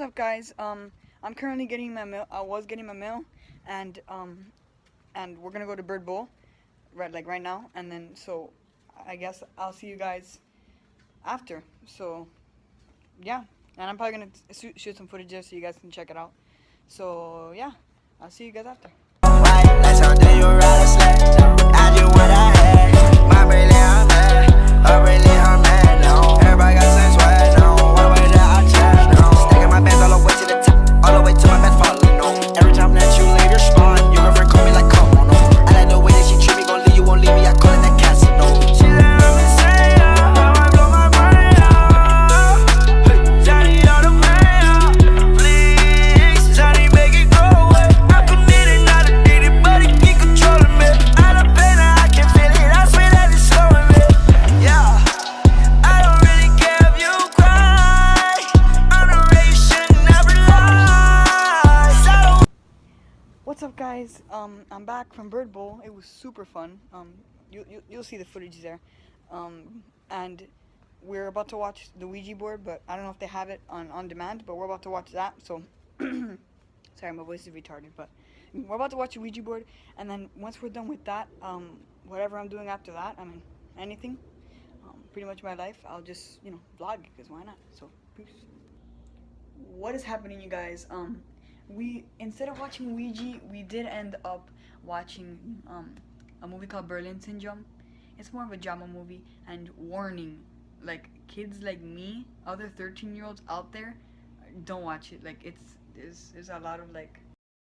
up, guys? I'm currently getting my mail. I was getting my mail, and we're gonna go to Bird Bowl, right now, and then I guess I'll see you guys after. So yeah, and I'm probably gonna shoot some footage there so you guys can check it out. So yeah, I'll see you guys after. That's something you rather slay. I just what I had. My brilliant, I'm mad. Her brilliant, I'm mad. No, everybody got the same swag. No, all the way that I chat. No, stacking my bands all the way to the top, all the way to my best falling. No, every time that you leave your spot, your girlfriend call me like, come on. No, I like the way that she treat me. Gon' leave you, won't leave me. I call it that castle. No, she let me say, I blow my brain out. Johnny on the man, please. Johnny make it go away. I could need it, not a need it, but it keep controlling me. I done pain, I can feel it. I swear that it's slowing me. Yeah, I don't really care if you cry. I'm the race, should never lie. So I don't. What's up, guys? I'm back from Bird Bowl. It was super fun. You'll see the footage there. And we're about to watch the Ouija board, but I don't know if they have it on demand. But we're about to watch that. So sorry, my voice is retarded, but we're about to watch the Ouija board, and then once we're done with that, whatever I'm doing after that, I mean anything, pretty much my life, I'll just vlog because why not? So peace. What is happening, you guys? We instead of watching Ouija, we did end up watching a movie called Berlin Syndrome. It's more of a drama movie, and warning, like kids like me, other 13-year-olds out there, don't watch it. Like there's a lot of like